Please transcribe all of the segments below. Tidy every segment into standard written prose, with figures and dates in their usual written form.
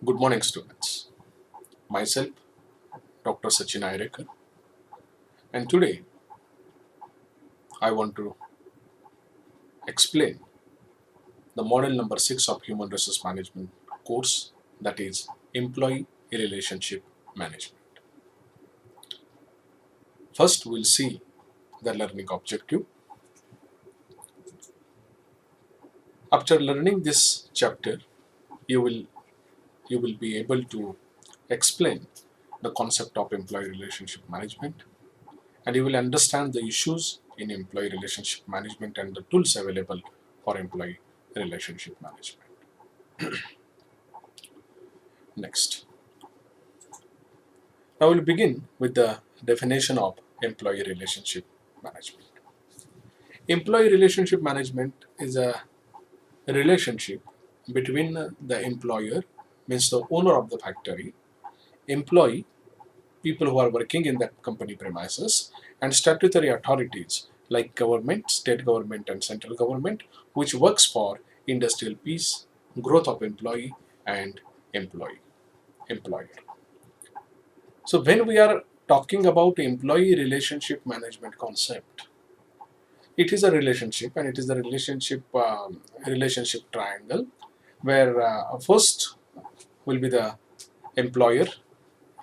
Good morning, students. Myself, Dr. Sachin Airekar, and today I want to explain the model number 6 of Human Resource Management course, that is Employee Relationship Management. First, we'll see the learning objective. After learning this chapter, you will be able to explain the concept of employee relationship management, and you will understand the issues in employee relationship management and the tools available for employee relationship management. Next, now we'll begin with the definition of employee relationship management. Employee relationship management is a relationship between the employer, means the owner of the factory, employee, people who are working in that company premises, and statutory authorities like government, state government, and central government, which works for industrial peace, growth of employee, and employer. So when we are talking about employee relationship management concept, it is a relationship, and it is the relationship triangle, where first will be the employer,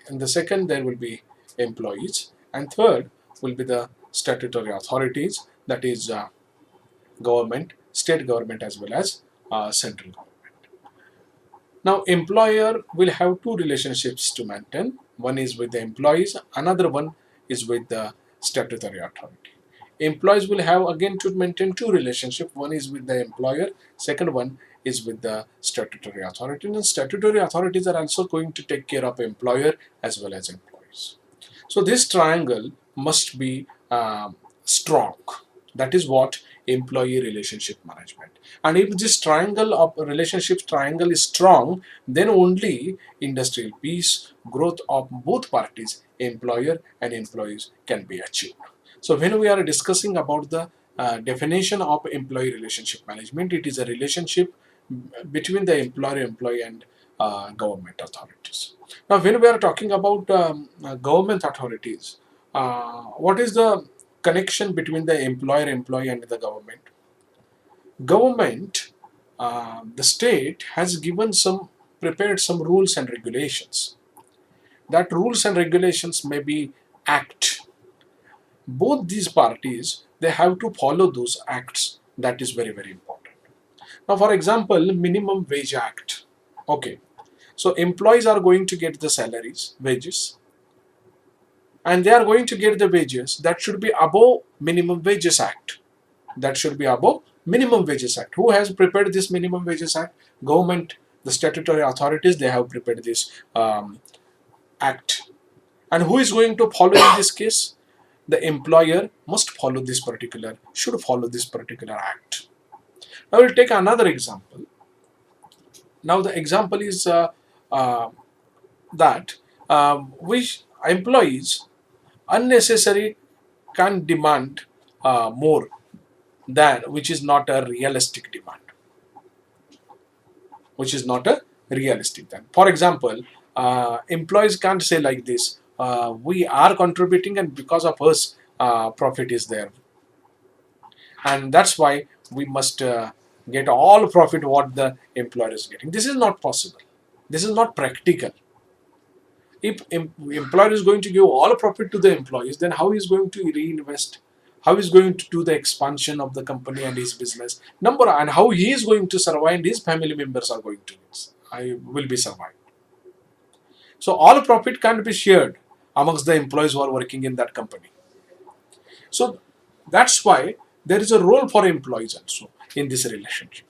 and the second there will be employees, and third will be the statutory authorities, that is government, state government, as well as central government. Now, employer will have two relationships to maintain. One is with the employees, another one is with the statutory authority. Employees will have again to maintain two relationships. One is with the employer, second one is with the statutory authority. And statutory authorities are also going to take care of employer as well as employees. So this triangle must be strong. That is what employee relationship management. And if this triangle of relationship triangle is strong, then only industrial peace, growth of both parties, employer and employees, can be achieved. So when we are discussing about the definition of employee relationship management, it is a relationship between the employer-employee and government authorities. Now, when we are talking about government authorities, what is the connection between the employer-employee and the government? Government, the state has prepared some rules and regulations. That rules and regulations may be act. Both these parties, they have to follow those acts. That is very, very important. Now, for example, minimum wage act. Okay, so employees are going to get the salaries, wages, and they are going to get the wages that should be above minimum wages act. That should be above minimum wages act. Who has prepared this minimum wages act? Government, the statutory authorities, they have prepared this act. And who is going to follow in this case? The employer should follow this particular act. Now we'll take another example. Now the example is that which employees unnecessary can demand more than which is not a realistic demand. Which is not a realistic demand. For example, employees can't say like this, we are contributing and because of us profit is there. And that's why we must get all profit what the employer is getting. This is not possible. This is not practical. If employer is going to give all profit to the employees, then how is going to reinvest? How is going to do the expansion of the company and his business? And how he is going to survive and his family members are going to will be survived. So all profit can't be shared amongst the employees who are working in that company. So that's why there is a role for employees also in this relationship.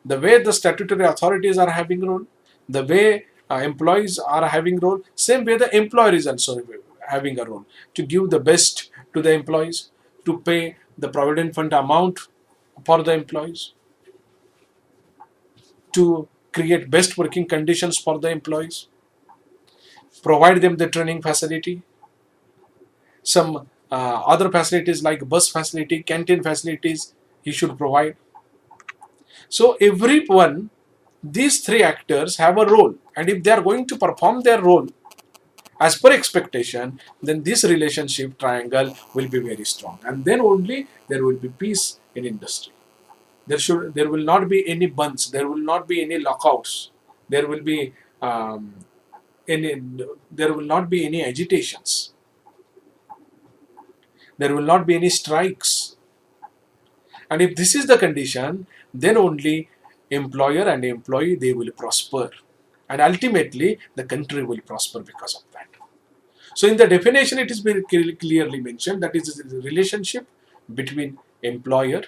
The way the statutory authorities are having role, the way employees are having role, same way the employer is also having a role to give the best to the employees, to pay the provident fund amount for the employees, to create best working conditions for the employees, provide them the training facility, some other facilities like bus facility, canteen facilities he should provide. So everyone these three actors have a role, and if they are going to perform their role as per expectation, then this relationship triangle will be very strong, and then only there will be peace in industry. There will not be any bunts, there will not be any lockouts, there will be um, any there will not be any agitations, there will not be any strikes. And if this is the condition, then only employer and employee, they will prosper, and ultimately the country will prosper because of that. So in the definition, it is very clearly mentioned that is the relationship between employer,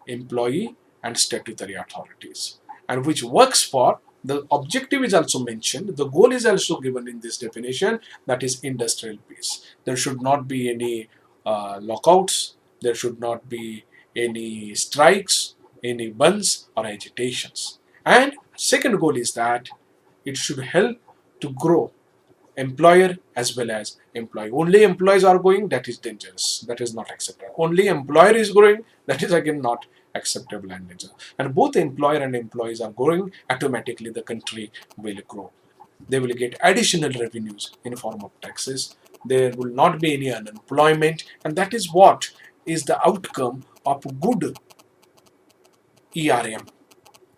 employee, and statutory authorities, and which works for the objective is also mentioned. The goal is also given in this definition, that is industrial peace. There should not be any lockouts. There should not be any strikes, any bunds or agitations. And second goal is that it should help to grow employer as well as employee. Only employees are going, that is dangerous, that is not acceptable. Only employer is growing, that is again not acceptable and dangerous. And both employer and employees are growing, automatically the country will grow. They will get additional revenues in form of taxes. There will not be any unemployment, and that is what is the outcome of good HRM,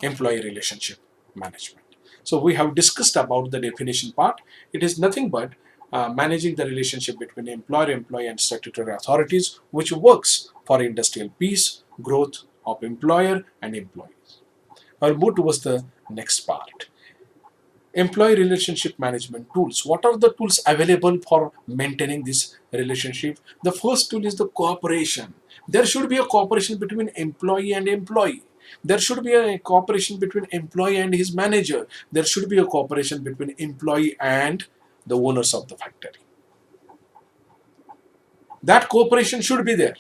employee relationship management. So we have discussed about the definition part. It is nothing but managing the relationship between employer, employee, and statutory authorities, which works for industrial peace, growth of employer and employees. I'll move towards the next part. Employee relationship management tools. What are the tools available for maintaining this relationship? The first tool is the cooperation. There should be a cooperation between employee and employee. There should be a cooperation between employee and his manager. There should be a cooperation between employee and the owners of the factory. That cooperation should be there.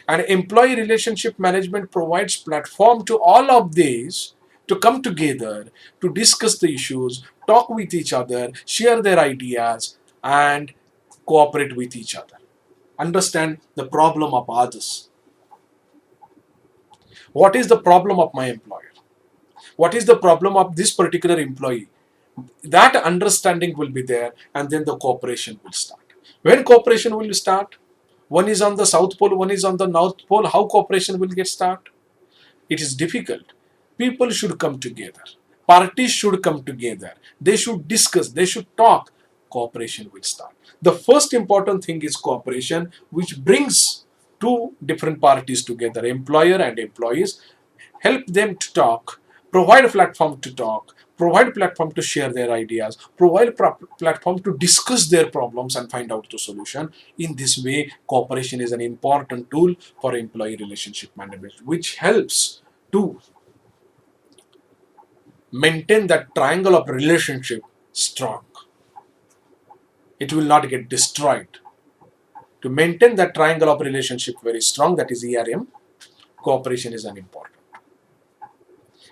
And employee relationship management provides platform to all of these to come together, to discuss the issues, talk with each other, share their ideas, and cooperate with each other. Understand the problem of others. What is the problem of my employer? What is the problem of this particular employee? That understanding will be there, and then the cooperation will start. When cooperation will start? One is on the South Pole, one is on the North Pole. How cooperation will get started? It is difficult. People should come together. Parties should come together. They should discuss. They should talk. Cooperation will start. The first important thing is cooperation, which brings two different parties together, employer and employees. Help them to talk. Provide a platform to talk. Provide a platform to share their ideas. Provide a platform to discuss their problems and find out the solution. In this way, cooperation is an important tool for employee relationship management, which helps to maintain that triangle of relationship strong. It will not get destroyed. To maintain that triangle of relationship very strong, that is HRM, cooperation is an important.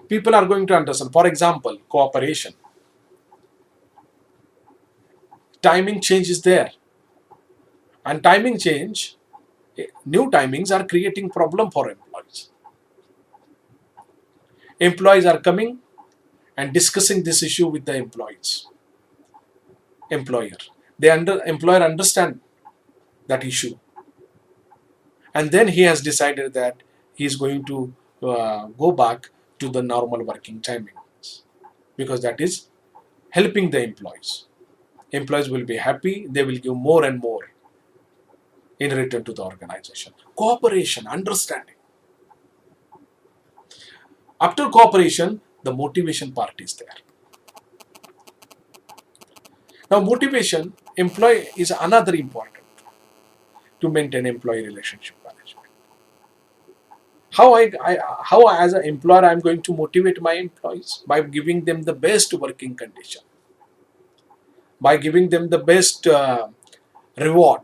People are going to understand. For example, cooperation. Timing change is there. And timing change, new timings are creating problem for employees. Employees are coming and discussing this issue with the employees. Employer. Employer understand that issue. And then he has decided that he is going to go back to the normal working timings, because that is helping the employees. Employees will be happy. They will give more and more in return to the organization. Cooperation, understanding. After cooperation, the motivation part is there. Now, motivation, employee is another important to maintain employee relationship management. How as an employer I am going to motivate my employees? By giving them the best working condition, by giving them the best reward,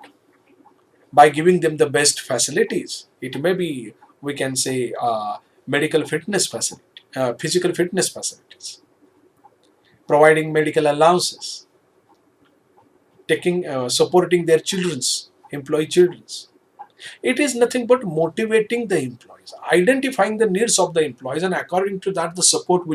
by giving them the best facilities. It may be, we can say, medical fitness facility, physical fitness facilities, providing medical allowances, supporting their employee children's, It is nothing but motivating the employees, identifying the needs of the employees, and according to that, the support will